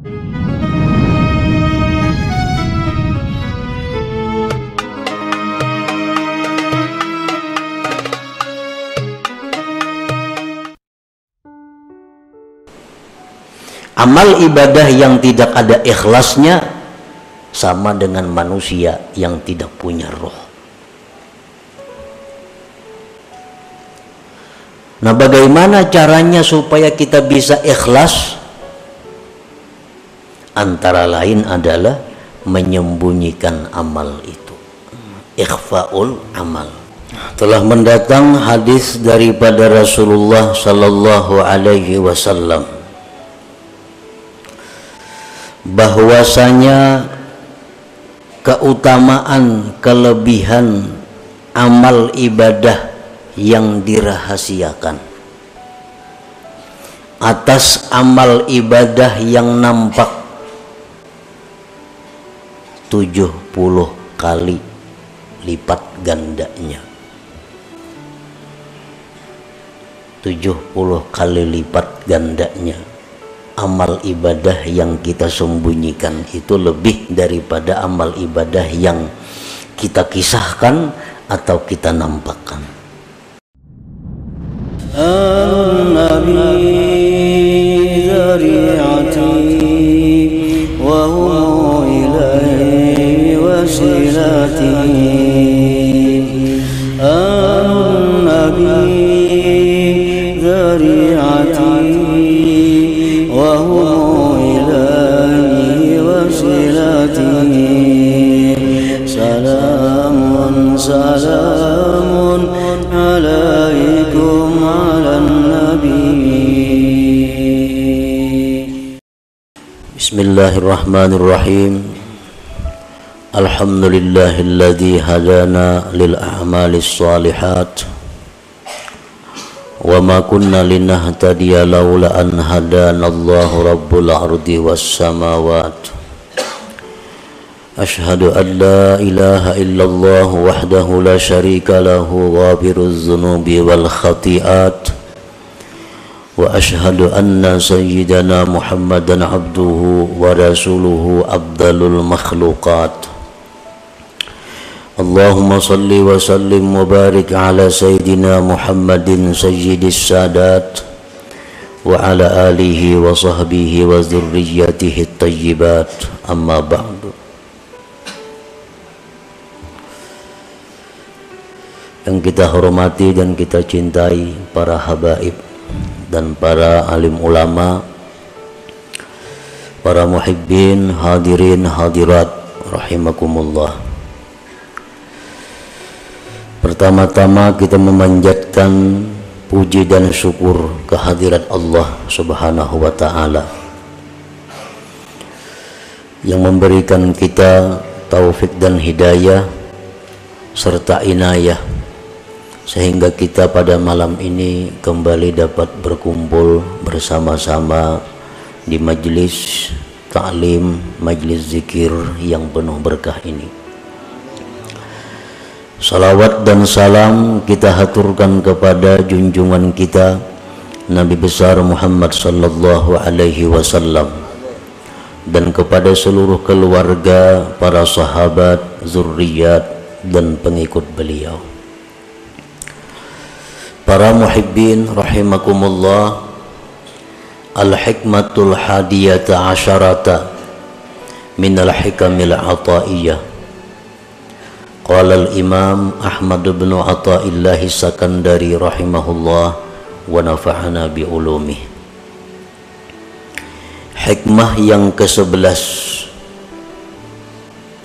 Amal ibadah yang tidak ada ikhlasnya sama dengan manusia yang tidak punya roh. Nah, bagaimana caranya supaya kita bisa ikhlas? Antara lain adalah menyembunyikan amal itu. Ikhfaul amal. Telah mendatang hadis daripada Rasulullah sallallahu alaihi wasallam bahwasanya keutamaan kelebihan amal ibadah yang dirahasiakan atas amal ibadah yang nampak 70 kali lipat gandanya. 70 kali lipat gandanya amal ibadah yang kita sembunyikan itu lebih daripada amal ibadah yang kita kisahkan atau kita nampakkan. Salamun alaikum ala nabi. Bismillahirrahmanirrahim. Alhamdulillahilladzi hadana lil a'malis shalihat wa ma kunna linahtadiya laula an hadanallahu rabbul ardi was samawati. Ashhadu an la ilaha illallah wahdahu la syarika lahu ghafiruz dzunubi wal khati'at wa ashhadu anna sayyidana Muhammadan abduhu wa rasuluhu afdalul makhluqat. Allahumma salli wa sallim wa barik ala sayyidina Muhammadin sayyidis sadat wa ala alihi wa sahbihi wa dzurriyyatihi at-tayyibat. Amma ba'du. Yang kita hormati dan kita cintai para habaib dan para alim ulama, para muhibbin, hadirin, hadirat rahimakumullah. Pertama-tama kita memanjatkan puji dan syukur kehadirat Allah Subhanahu wa ta'ala yang memberikan kita taufik dan hidayah serta inayah sehingga kita pada malam ini kembali dapat berkumpul bersama-sama di majlis ta'lim, majlis zikir yang penuh berkah ini. Salawat dan salam kita haturkan kepada junjungan kita Nabi besar Muhammad sallallahu alaihi wasallam dan kepada seluruh keluarga, para sahabat, zurriyat dan pengikut beliau. Para muhibbin rahimakumullah, al-hikmatul hadiyata asyarata minal hikamil ataiyah. Qala al-imam Ahmad bin Athaillah Sakandari rahimahullah wa nafa'ana bi ulumih. Hikmah yang ke-11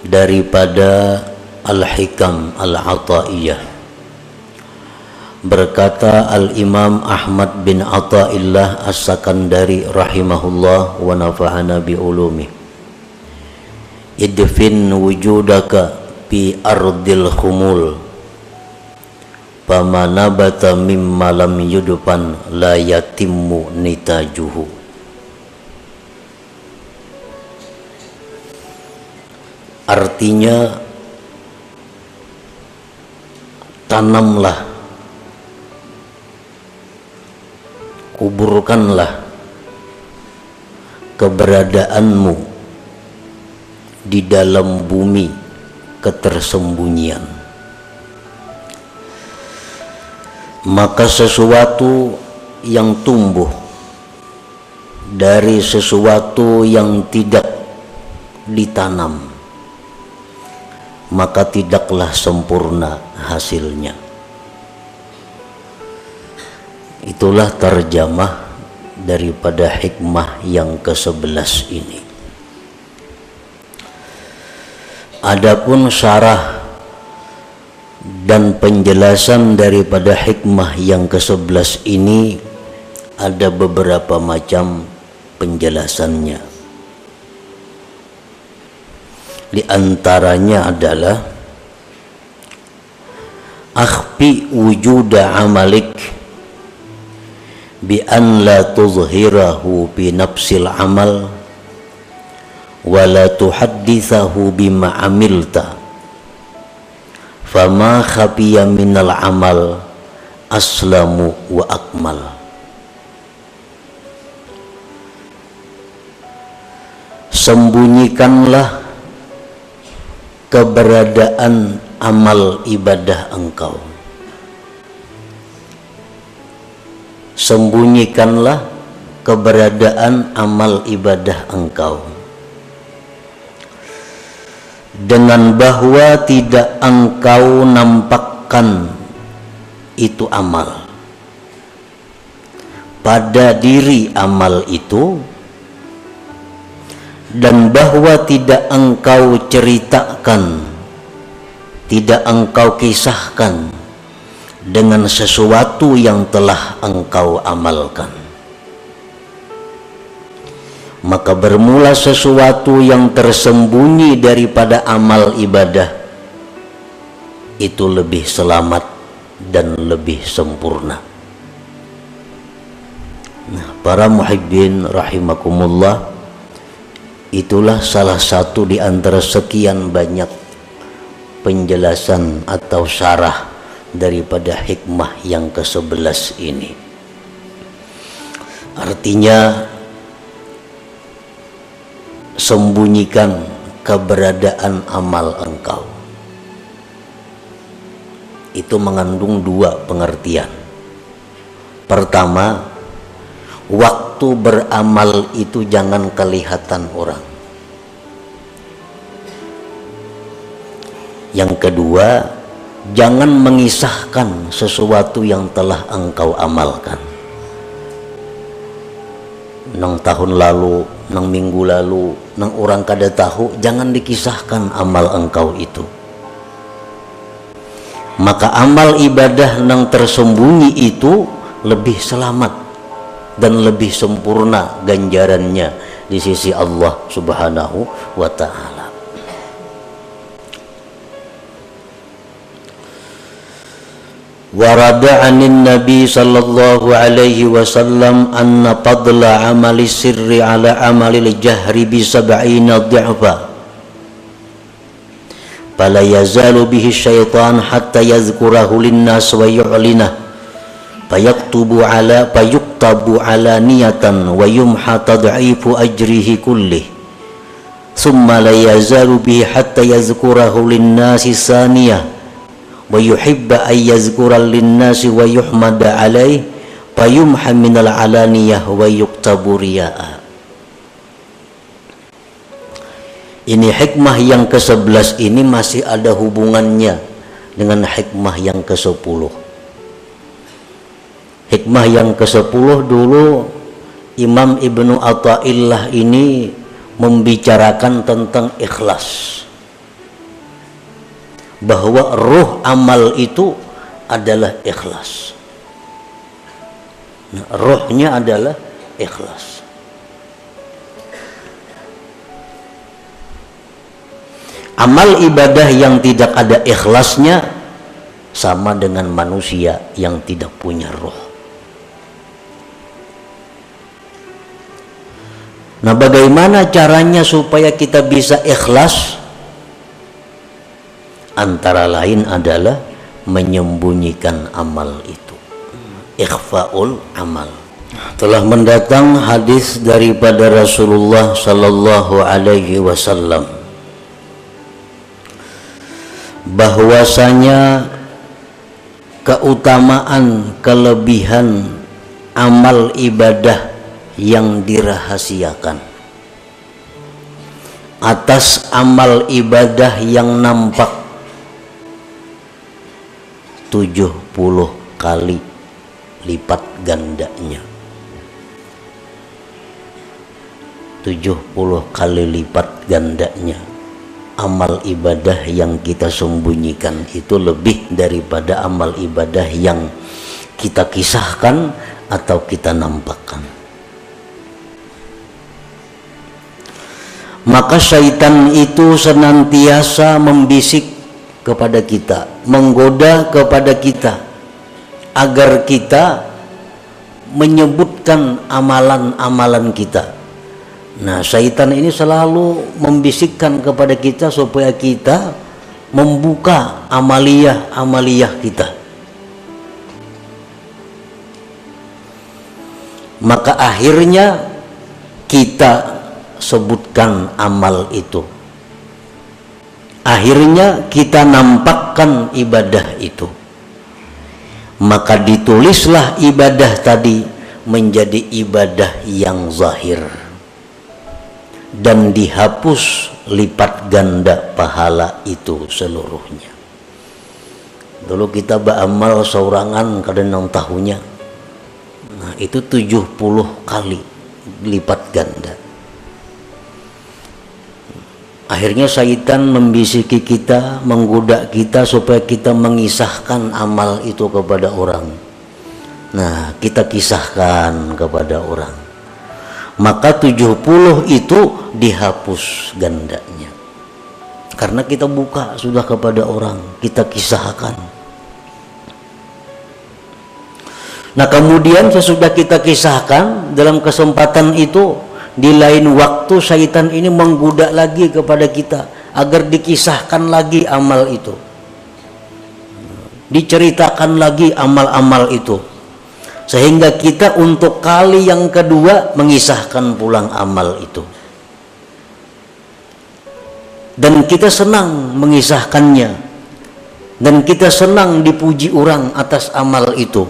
daripada al-hikam al-ataiyah. Berkata Al-Imam Ahmad bin Athaillah As-Sakandari rahimahullah wa nafa'ana bi ulumi. Idfin wujudaka fi ardil khumul fama nabata mimma lam yudfan la yatimmu nitajuhu. Artinya, tanamlah, kuburkanlah keberadaanmu di dalam bumi ketersembunyian, maka sesuatu yang tumbuh dari sesuatu yang tidak ditanam, maka tidaklah sempurna hasilnya. Itulah terjemah daripada hikmah yang ke-11 ini. Adapun syarah dan penjelasan daripada hikmah yang ke-11 ini ada beberapa macam penjelasannya. Di antaranya adalah akhfi wujuda amalik bi an la tuzhirahu bi nafsil amal wa la tuhaddithahu bima amilta fama khafiya minal amal aslamu wa akmal. Sembunyikanlah keberadaan amal ibadah engkau. Sembunyikanlah keberadaan amal ibadah engkau dengan bahwa tidak engkau nampakkan itu amal pada diri amal itu, dan bahwa tidak engkau ceritakan, tidak engkau kisahkan dengan sesuatu yang telah engkau amalkan. Maka bermula sesuatu yang tersembunyi daripada amal ibadah itu lebih selamat dan lebih sempurna. Nah, para muhibbin rahimakumullah, itulah salah satu di antara sekian banyak penjelasan atau syarah daripada hikmah yang ke-11 ini. Artinya, sembunyikan keberadaan amal engkau. Itu mengandung dua pengertian. Pertama, waktu beramal itu jangan kelihatan orang. Yang kedua, jangan mengisahkan sesuatu yang telah engkau amalkan. Nang tahun lalu, nang minggu lalu, nang orang kada tahu, jangan dikisahkan amal engkau itu. Maka amal ibadah nang tersembunyi itu lebih selamat dan lebih sempurna ganjarannya di sisi Allah Subhanahu wa ta'ala. Warada anin Nabi sallallahu alaihi wasallam anna fadla amali sirri ala amali jahri bi sab'ina dhi'fa fala yazalu bihi syaitan hatta yadhkurahu linnas wa yu'linah fayuktabu ala niyatan wa yumha tad'ifu ajrihi kullih thumma la yazalu bihi hatta yadhkurahu linnasi saniyah wa yuhibba ay yazkura linnasi wa yuhmada alaih fayumha minal alaniyah wa yuktabu riya'a. Ini hikmah yang ke-11 ini masih ada hubungannya dengan hikmah yang ke-10. Hikmah yang ke-10 dulu Imam Ibnu Athaillah ini membicarakan tentang ikhlas, bahwa ruh amal itu adalah ikhlas. Nah, ruhnya adalah ikhlas. Amal ibadah yang tidak ada ikhlasnya sama dengan manusia yang tidak punya ruh. Nah, bagaimana caranya supaya kita bisa ikhlas? Antara lain adalah menyembunyikan amal itu, ikhfaul amal. Telah mendatang hadis daripada Rasulullah sallallahu alaihi wasallam bahwasanya keutamaan kelebihan amal ibadah yang dirahasiakan atas amal ibadah yang nampak 70 kali lipat gandanya, 70 kali lipat gandanya. Amal ibadah yang kita sembunyikan itu lebih daripada amal ibadah yang kita kisahkan atau kita nampakkan. Maka syaitan itu senantiasa membisik kepada kita, menggoda kepada kita agar kita menyebutkan amalan-amalan kita. Nah, syaitan ini selalu membisikkan kepada kita supaya kita membuka amaliyah kita. Maka akhirnya kita sebutkan amal itu. Akhirnya kita nampakkan ibadah itu. Maka ditulislah ibadah tadi menjadi ibadah yang zahir dan dihapus lipat ganda pahala itu seluruhnya. Dulu kita beramal saurangan kadang tahunya, nah itu 70 kali lipat ganda. Akhirnya syaitan membisiki kita, menggoda kita supaya kita mengisahkan amal itu kepada orang. Nah, kita kisahkan kepada orang. Maka 70 itu dihapus gandanya. Karena kita buka sudah kepada orang, kita kisahkan. Nah, kemudian sesudah kita kisahkan, dalam kesempatan itu di lain waktu syaitan ini menggoda lagi kepada kita agar dikisahkan lagi amal itu, diceritakan lagi amal-amal itu, sehingga kita untuk kali yang kedua mengisahkan pulang amal itu, dan kita senang mengisahkannya, dan kita senang dipuji orang atas amal itu.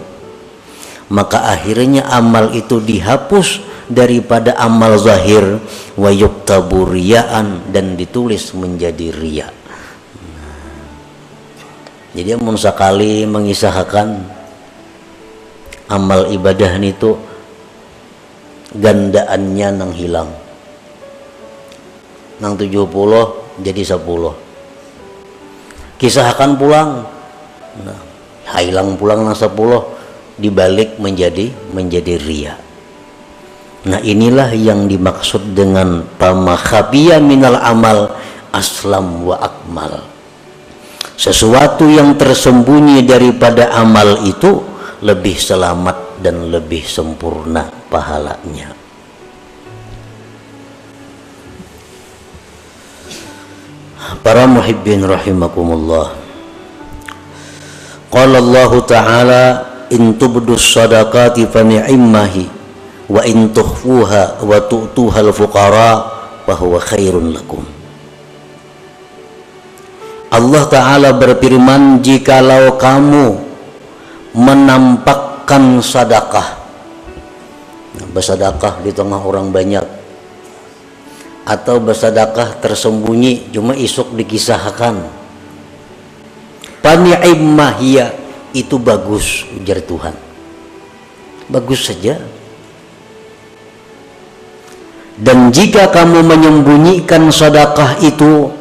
Maka akhirnya amal itu dihapus daripada amal zahir, wa yuktabu riyaan, dan ditulis menjadi riya. Jadi mun sakali mengisahkan amal ibadah itu gandaannya nang hilang, nang 70 jadi 10. Kisahkan pulang, nah, hilang pulang nang 10 dibalik menjadi riya. Nah, inilah yang dimaksud dengan pama khafiya minal amal aslam wa akmal. Sesuatu yang tersembunyi daripada amal itu lebih selamat dan lebih sempurna pahalanya. Para muhibbin rahimakumullah. Qala Allah Ta'ala, in tubdus sadaqati fa ni'immahi wa in tukhfuha wa tu'tuhal fuqara fa huwa khairun lakum. Allah Ta'ala berfirman, jikalau kamu menampakkan sedekah, bersedekah di tengah orang banyak, atau bersedekah tersembunyi cuma isuk dikisahkan, fa ni'immahiya, itu bagus, ujar Tuhan, bagus saja. Dan jika kamu menyembunyikan sedekah itu,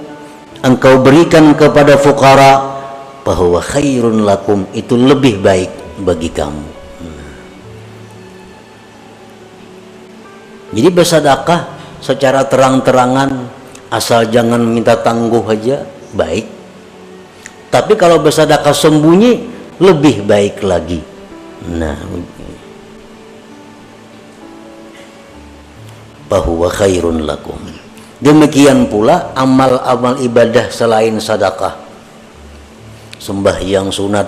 engkau berikan kepada fuqara, bahwa khairun lakum, itu lebih baik bagi kamu. Jadi bersedekah secara terang-terangan, asal jangan minta tangguh aja, baik. Tapi kalau bersedekah sembunyi, lebih baik lagi. Nah, bahwa khairun lakum. Demikian pula amal-amal ibadah selain sedekah, sembahyang sunat,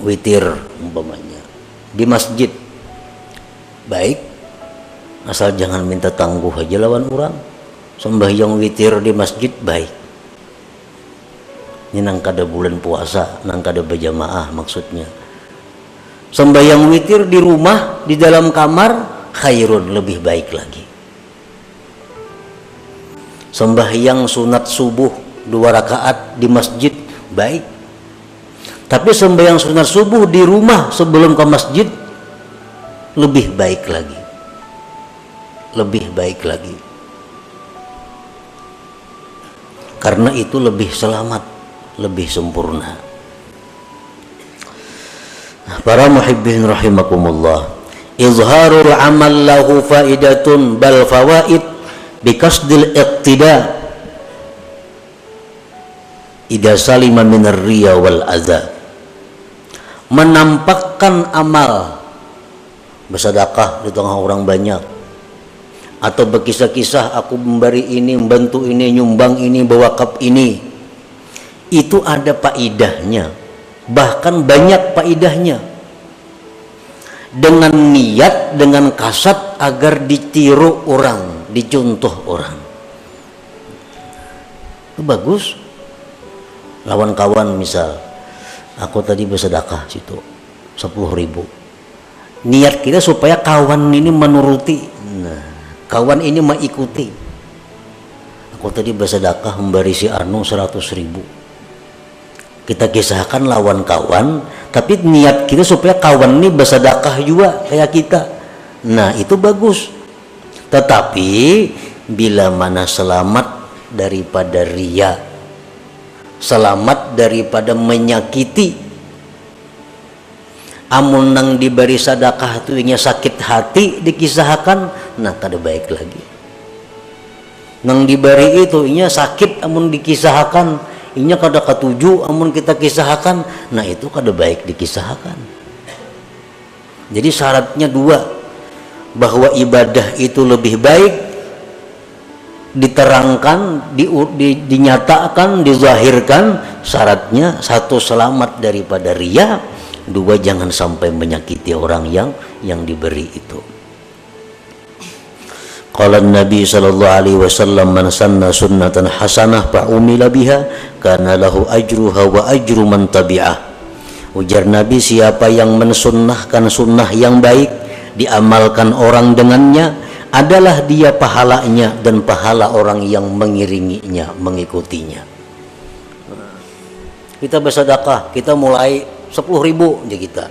witir umpamanya di masjid baik, asal jangan minta tangguh aja lawan orang. Sembahyang witir di masjid baik. Ini nang kada bulan puasa, nang kada berjamaah maksudnya. Sembahyang witir di rumah, di dalam kamar, khairun, lebih baik lagi. Sembahyang sunat subuh 2 rakaat di masjid baik. Tapi sembahyang sunat subuh di rumah sebelum ke masjid lebih baik lagi. Lebih baik lagi. Karena itu lebih selamat, lebih sempurna. Para muhibbin rahimakumullah, izharul amal lahu faidatun bal fawaid biqasdil iqtida idza salima minar riya wal adza. Menampakkan amal, bersedekah di tengah orang banyak, atau berkisah-kisah aku memberi ini, membantu ini, nyumbang ini, berwakaf ini, itu ada faidahnya, bahkan banyak faidahnya, dengan niat, dengan kasat agar ditiru orang, dicontoh orang. Itu bagus. Lawan kawan misal, aku tadi bersedekah situ 10.000, niat kita supaya kawan ini menuruti, nah, kawan ini mengikuti. Aku tadi bersedekah memberi si Anu 100.000. Kita kisahkan lawan kawan, tapi niat kita supaya kawan ini bersedekah juga kayak kita. Nah, itu bagus. Tetapi bila mana selamat daripada riya, selamat daripada menyakiti, amun nang diberi sedekah tu inya sakit hati dikisahkan, nah kada baik lagi. Nang diberi itu inya sakit amun dikisahkan, inya kada katuju amun kita kisahkan, nah itu kada baik dikisahkan. Jadi syaratnya 2, bahwa ibadah itu lebih baik diterangkan, dinyatakan, dizahirkan. Syaratnya 1, selamat daripada riya, 2, jangan sampai menyakiti orang yang diberi itu. Qala Nabi sallallahu alaihi wasallam, man sanna sunnatan hasanah fa umila biha kana lahu ajruha wa ajru man tabi'ah. Ujar Nabi, siapa yang mensunnahkan sunnah yang baik, diamalkan orang dengannya, adalah dia pahalanya dan pahala orang yang mengiringinya, mengikutinya. Kita bersedekah, kita mulai 10.000 aja kita.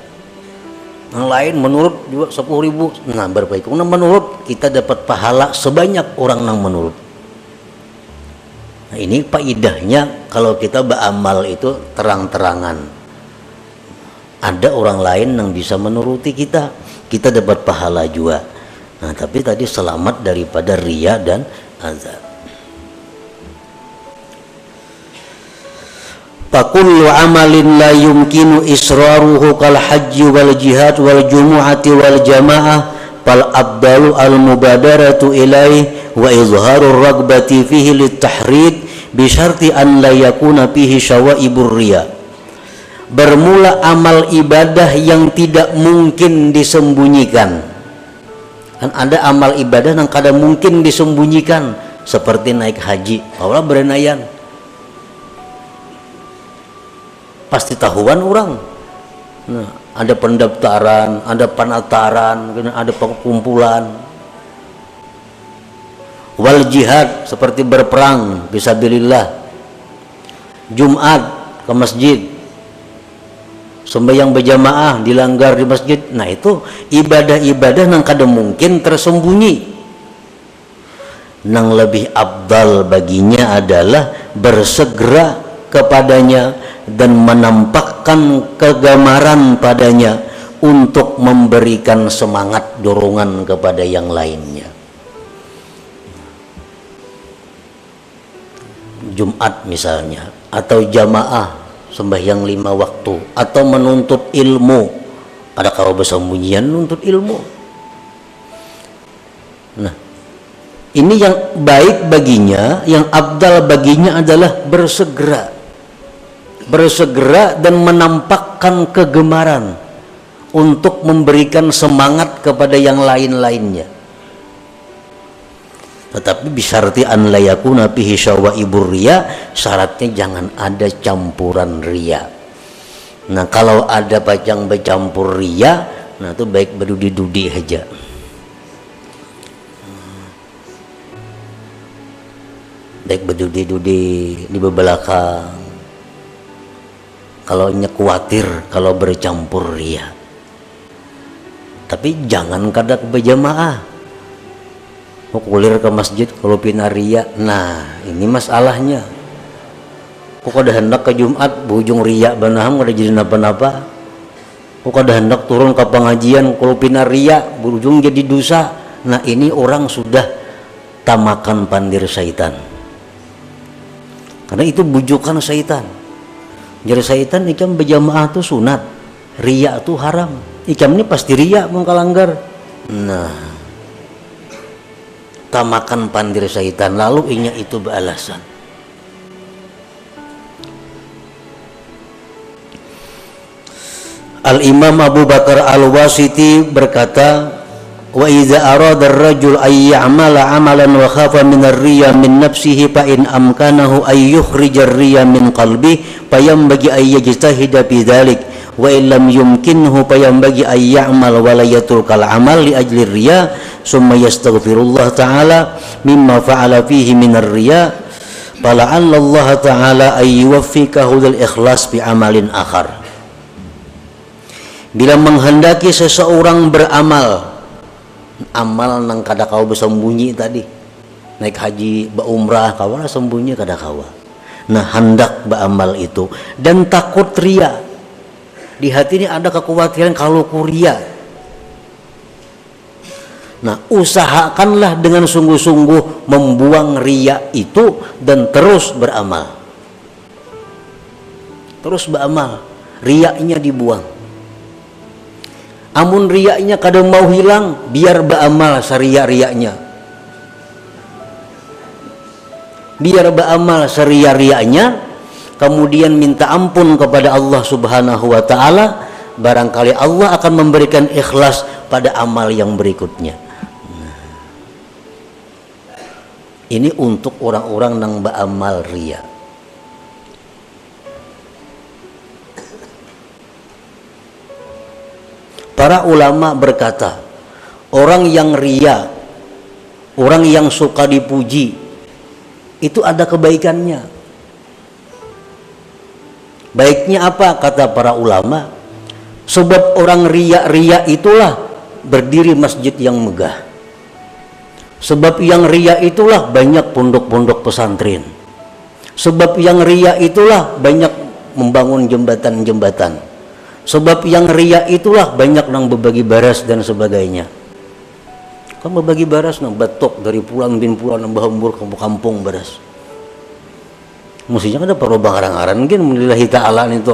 Yang lain menurut juga 10.000. Nah, berbaik. Karena menurut kita dapat pahala sebanyak orang yang menurut. Nah, ini faedahnya kalau kita beramal itu terang-terangan. Ada orang lain yang bisa menuruti kita, kita dapat pahala juga. Nah, tapi tadi selamat daripada riya dan azab. Fakullu amalin la yumkinu israruhu kal hajji wal jihad wal jumu'ati wal jamaah fal abdalu al mubadaratu ilaih wa izharur ragbati fihi litahrid bi syarti an la yakuna fihi syawaibur riya. Bermula amal ibadah yang tidak mungkin disembunyikan. Kan ada amal ibadah yang kada mungkin disembunyikan, seperti naik haji. Allah berenayan pasti tahuan orang. Nah, ada pendaftaran, ada penataran, ada pengkumpulan. Wal jihad, seperti berperang fisabilillah. Jumat ke masjid, sembahyang berjamaah dilanggar di masjid. Nah, itu ibadah-ibadah yang kada mungkin tersembunyi. Yang lebih abdal baginya adalah bersegera kepadanya dan menampakkan kegemaran padanya untuk memberikan semangat dorongan kepada yang lainnya. Jumat misalnya, atau jamaah sembahyang 5 waktu, atau menuntut ilmu. Ada kalau bersembunyian menuntut ilmu. Nah, ini yang baik baginya, yang abdal baginya adalah bersegera. bersegera dan menampakkan kegemaran untuk memberikan semangat kepada yang lain-lainnya. Tetapi bisyarti an la yakuna fihi syawaibur riya, syaratnya jangan ada campuran riya. Nah, kalau ada pacang bercampur riya, nah itu baik berdudi-dudi aja. Baik berdudi-dudi di belakang. Kalau khawatir kalau bercampur riya. Tapi jangan kada berjamaah. Kulir ke masjid kalau pina riya. Nah, ini masalahnya. Kok kada hendak ke Jumat bujung riya banaham kada jadi napa-napa. Kok kada hendak turun ke pengajian kalau pina riya bujung jadi dosa. Nah, ini orang sudah tamakan pandir syaitan. Karena itu bujukan syaitan. Jadi syaitan ikam berjamaah itu sunat, riya itu haram. Ikam ini pasti riya mengkalanggar. Nah, tamakan pandir syaitan, lalu inya itu beralasan. Al-Imam Abu Bakar Al-Wasiti berkata, wa idza arada ar-rajul ay ya'mala 'amalan wa khafa min ar-riya min nafsihi fa in amkanahu ay yukhrija ar-riya min qalbihi fa yanbaghi ay yajtahida fi dhalik wa in lam yumkinhu fa yanbaghi ay ya'mal wa la yatrukal 'amal li ajli ar-riya summa yastaghfirullah ta'ala mimma fa'ala fihi min ar-riya fala'alla Allah ta'ala ay yuwaffiqahu lil ikhlas bi amalin akhar. Bila menghendaki seseorang beramal, amal nang kada kau bersembunyi tadi, naik haji umrah kawa sembunyi kada kawa. Nah, hendak beramal itu dan takut ria. Di hati ini ada kekhawatiran kalau kuria. Nah, usahakanlah dengan sungguh-sungguh membuang ria itu dan terus beramal. Terus beramal, riaknya dibuang. Amun riaknya kadang mau hilang, biar beramal saria-riaknya. Biar beramal saria-riaknya, kemudian minta ampun kepada Allah Subhanahu wa ta'ala, barangkali Allah akan memberikan ikhlas pada amal yang berikutnya. Ini untuk orang-orang yang beramal ria. Para ulama berkata, orang yang ria, orang yang suka dipuji, itu ada kebaikannya. Baiknya apa? Kata para ulama, sebab orang ria-ria itulah berdiri masjid yang megah. Sebab yang ria itulah banyak pondok-pondok pesantren. Sebab yang ria itulah banyak membangun jembatan-jembatan. Sebab yang ria itulah banyak nang berbagi baras dan sebagainya. Kan berbagi baras nang batok dari pulang bin pulang nang bahambur kampung baras. Mestinya ada perlu bangaran-aran mungkin lillahi ta'ala itu.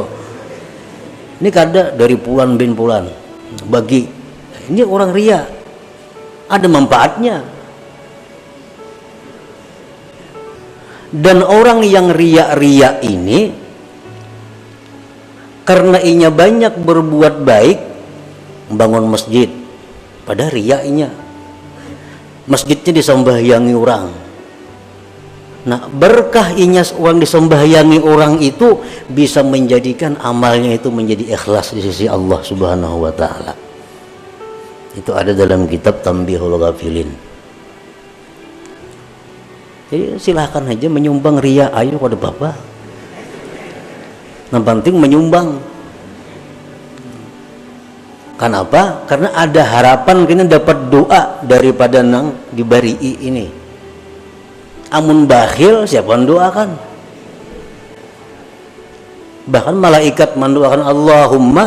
Ini kada dari pulan bin pulan bagi. Ini orang ria. Ada manfaatnya. Dan orang yang ria-ria ini karena inya banyak berbuat baik, membangun masjid, pada riaknya masjidnya disembahyangi orang. Nah, berkah inya orang disembahyangi orang itu bisa menjadikan amalnya itu menjadi ikhlas di sisi Allah Subhanahu wa ta'ala. Itu ada dalam kitab Tanbihul Ghafilin. Jadi silahkan aja menyumbang ria, ayo pada bapak. Yang penting menyumbang. Kenapa? Karena ada harapan kita dapat doa daripada nang dibari ini. Amun bakhil siapa mendoakan? Bahkan malaikat mendoakan Allahumma.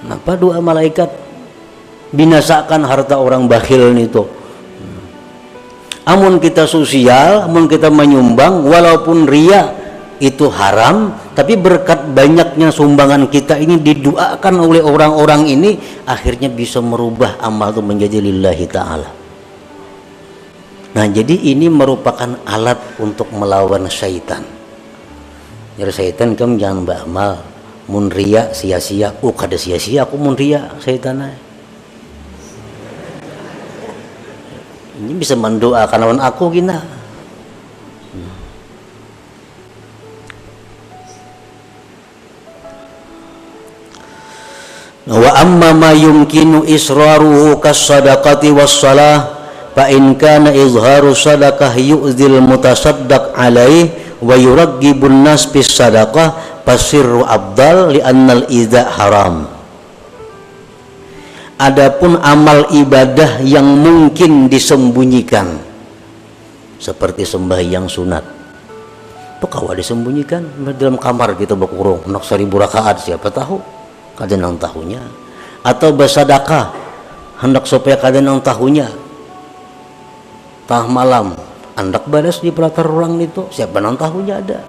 Kenapa doa malaikat? Binasakan harta orang bakhil itu. Amun kita sosial, amun kita menyumbang, walaupun ria itu haram, tapi berkat banyaknya sumbangan kita ini didoakan oleh orang-orang ini, akhirnya bisa merubah amal itu menjadi lillahi ta'ala. Nah, jadi ini merupakan alat untuk melawan syaitan. Jadi syaitan kamu jangan beramal mun ria sia-sia. Kada sia-sia aku mun ria syaitan. Ini bisa mendoakan lawan aku gina. Wa amma ma yumkinu israruhu kas-sadaqati was-salah fa in kana izharu sadaqah yu'zil mutasaddaq alaih wa yuraggibun nas bis sadaqah fasirru abdal li'annal idza haram. Adapun amal ibadah yang mungkin disembunyikan seperti sembahyang sunat, pekawa disembunyikan dalam kamar kita berkurung nak 1000 rakaat, siapa tahu kada nang tahunya, atau bersedekah hendak supaya kada nang tahunya, tah malam hendak balas di pelatar orang itu, siapa nang tahunya ada.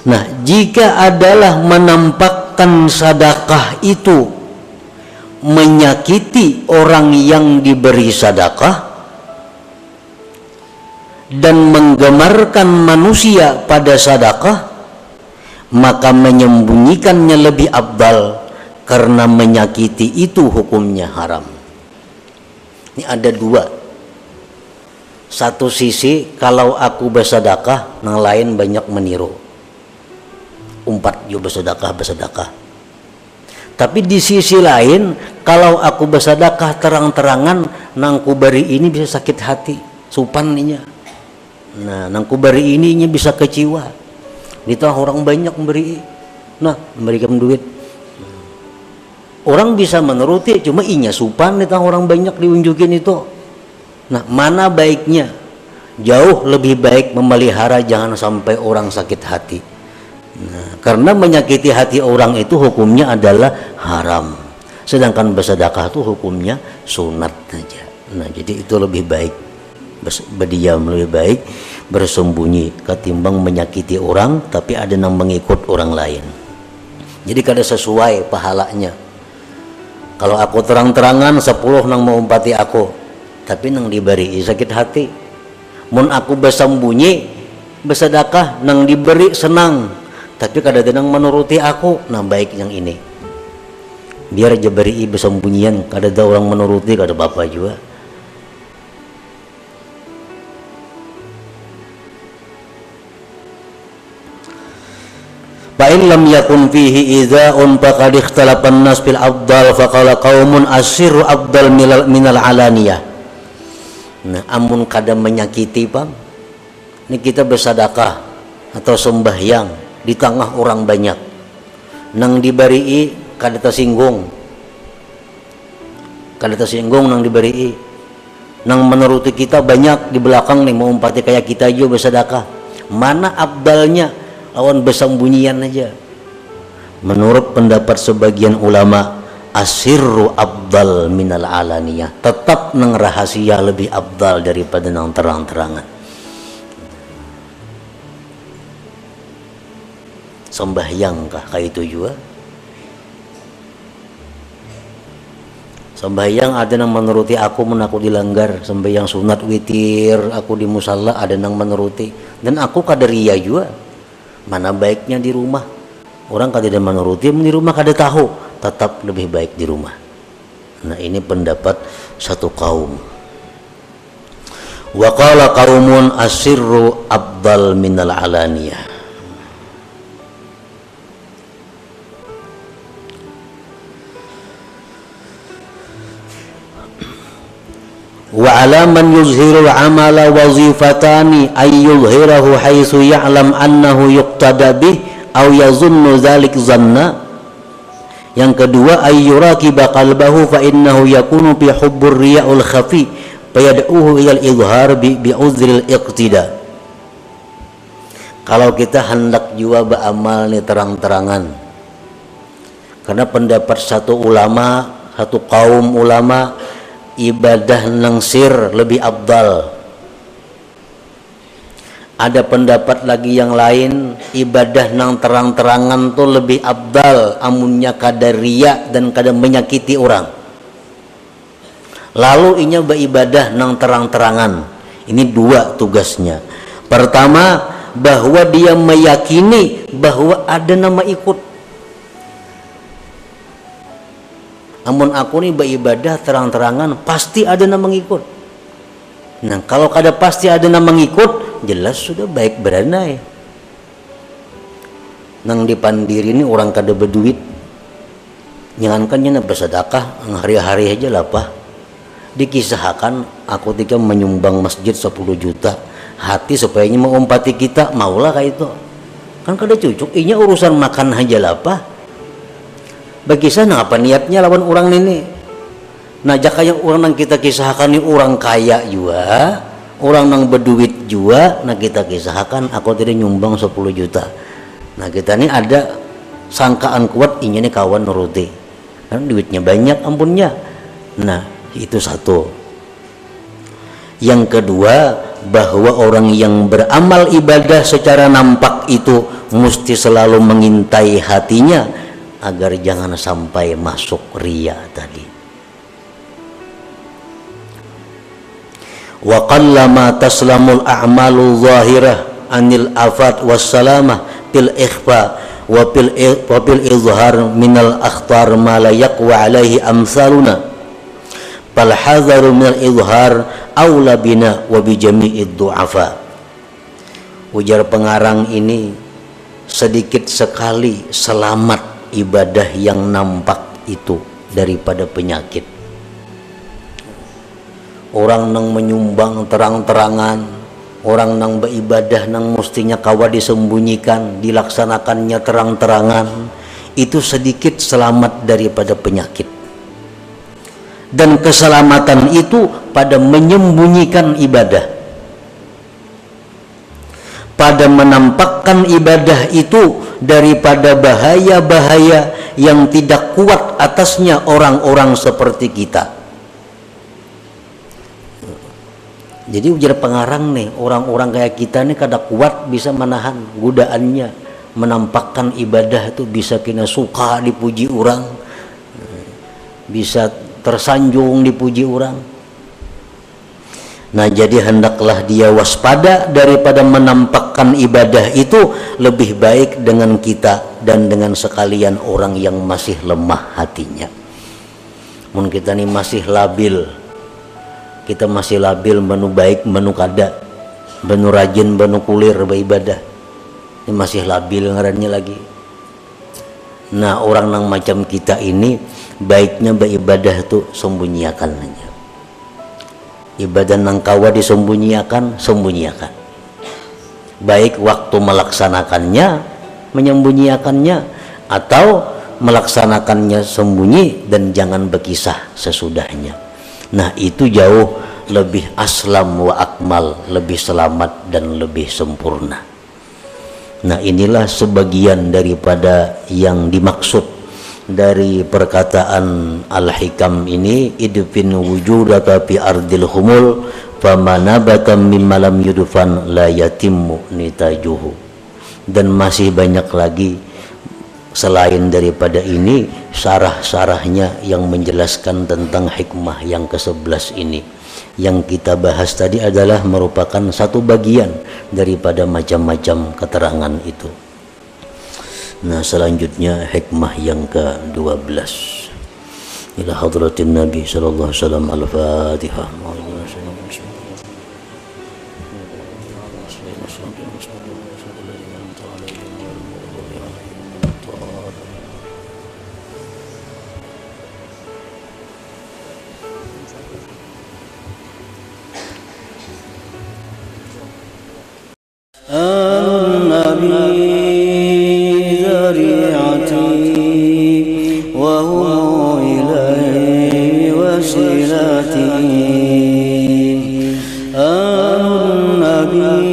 Nah, jika adalah menampakkan sedekah itu menyakiti orang yang diberi sedekah dan menggemarkan manusia pada sedekah, maka menyembunyikannya lebih afdal karena menyakiti itu hukumnya haram. Ini ada dua. Satu sisi kalau aku bersedekah, yang lain banyak meniru. Umpat yo bersedekah. Tapi di sisi lain kalau aku bersedekah terang-terangan, nang ku beri ini bisa sakit hati, supaninya. Nah, nang ku beri ini bisa kecewa. Kita orang banyak memberi, nah memberikan duit. Orang bisa menuruti, cuma inya supan kita orang banyak diunjukin itu. Nah, mana baiknya? Jauh lebih baik memelihara, jangan sampai orang sakit hati. Nah, karena menyakiti hati orang itu hukumnya adalah haram. Sedangkan bersedekah itu hukumnya sunat saja. Nah, jadi itu lebih baik. Berdiam lebih baik, bersembunyi ketimbang menyakiti orang tapi ada yang mengikut orang lain. Jadi kada sesuai pahalanya. Kalau aku terang-terangan 10 nang mau umpati aku, tapi nang diberi sakit hati. Mun aku bersembunyi bersedekah nang diberi senang, tapi kada ada nang menuruti aku, nah baik yang ini. Biar aja beri bersembunyian, kada ada orang menuruti, kada apa-apa juga. Fa in lam yakun fihi idza'un faqad ikhtalafa an-nas fil afdal faqala qaumun asirru afdal minal alaniyah. Nah, amun kada menyakiti Bang, ini kita bersedekah atau sembahyang di tengah orang banyak, nang diberi kada tersinggung nang diberi, nang menuruti kita banyak di belakang nih mau umpati kayak kita aja bersedekah. Mana afdalnya? Lawan bersembunyian aja. Menurut pendapat sebagian ulama, asirru afdal minal alaniyah, tetap nang rahasia lebih afdal daripada nang terang-terangan. Sembahyang kah kayak itu juga? Sembahyang ada nang menuruti aku, men aku dilanggar. Sembahyang sunat witir aku di musalla ada nang menuruti, dan aku kaderia juga. Mana baiknya di rumah? Orang kada ada menuruti, di rumah kada tahu, tetap lebih baik di rumah. Nah, ini pendapat satu kaum. Wa qala qaumun asirru afdal minal alaniyah. Wa ala man yuzhiru amala wazifatani ay yuzhirahu haitsu ya'lam annahu yuqtada bih aw yazunnu dzalik zanna. Yang kedua, ay yuraqiba qalbahu fa innahu yakunu bi hubbur riya'ul khafi fayad'uhu ila al-izhar bi uzril iqtida. Kalau kita hendak jua beramal nih terang-terangan, karena pendapat satu ulama, satu kaum ulama, ibadah nang sir lebih afdal. Ada pendapat lagi yang lain, ibadah nang terang-terangan tuh lebih afdal, amunnya kada riya dan kada menyakiti orang. Lalu inya beribadah nang terang-terangan. Ini dua tugasnya. Pertama, bahwa dia meyakini bahwa ada nama ikut. Amun aku nih beribadah terang-terangan pasti ada nama ngikut. Nah, kalau kada pasti ada nama ngikut, jelas sudah baik beranai. Nang dipandiri ini orang kada berduit, jangankannya na bersedekah, hari-hari aja lah pak. Dikisahkan aku ketika menyumbang masjid 10 juta, hati supaya mengumpati kita, maulah kayak itu. Kan kada cucuk, inya urusan makan aja lah pak. Bagi sana apa niatnya lawan orang ini? Nah, jaka yang orang yang kita kisahkan ini orang kaya juga, orang yang berduit juga. Nah, kita kisahkan aku tadi nyumbang 10 juta. Nah, kita ini ada sangkaan kuat, ini nih kawan nuruti, kan duitnya banyak ampunnya. Nah, itu satu. Yang kedua, bahwa orang yang beramal ibadah secara nampak itu mesti selalu mengintai hatinya agar jangan sampai masuk riya tadi. Wa qallama taslamul a'malu zahirah anil afat wassalamah fil ikhfa wa fil izhar minal akhtar ma la yaqwa alaihi amsaluna fal hadharu minal izhar aula bina wa bi jami'id du'afa. Ujar pengarang ini, sedikit sekali selamat ibadah yang nampak itu daripada penyakit. Orang nang menyumbang terang-terangan, orang nang beribadah nang mestinya kawa disembunyikan, dilaksanakannya terang-terangan, itu sedikit selamat daripada penyakit. Dan keselamatan itu pada menyembunyikan ibadah, pada menampakkan ibadah itu daripada bahaya-bahaya yang tidak kuat atasnya orang-orang seperti kita. Jadi ujar pengarang nih, orang-orang kayak kita nih kada kuat bisa menahan godaannya, menampakkan ibadah itu bisa kena suka dipuji orang, bisa tersanjung dipuji orang. Nah, jadi hendaklah dia waspada daripada menampakkan ibadah itu, lebih baik dengan kita dan dengan sekalian orang yang masih lemah hatinya. Mun kita ini masih labil, kita masih labil menu baik menu kada, menu rajin menu kulir beribadah, ini masih labil ngarannya lagi. Nah, orang yang macam kita ini baiknya beribadah itu sembunyikan aja. Ibadah nang kawa disembunyikan, sembunyikan. Baik waktu melaksanakannya, menyembunyikannya, atau melaksanakannya sembunyi dan jangan berkisah sesudahnya. Nah, itu jauh lebih aslam wa akmal, lebih selamat dan lebih sempurna. Nah, inilah sebagian daripada yang dimaksud dari perkataan Al-Hikam ini, idfin wujudaka fi ardil humul famanabata mimma lam yudfan la yatimmu nitajuhu. Dan masih banyak lagi selain daripada ini syarah-syarahnya yang menjelaskan tentang hikmah yang ke-11 ini. Yang kita bahas tadi adalah merupakan satu bagian daripada macam-macam keterangan itu. Nah, selanjutnya hikmah yang ke-12. Ila hadratin Nabi sallallahu alaihi wasallam. Al-Fatihah. النبي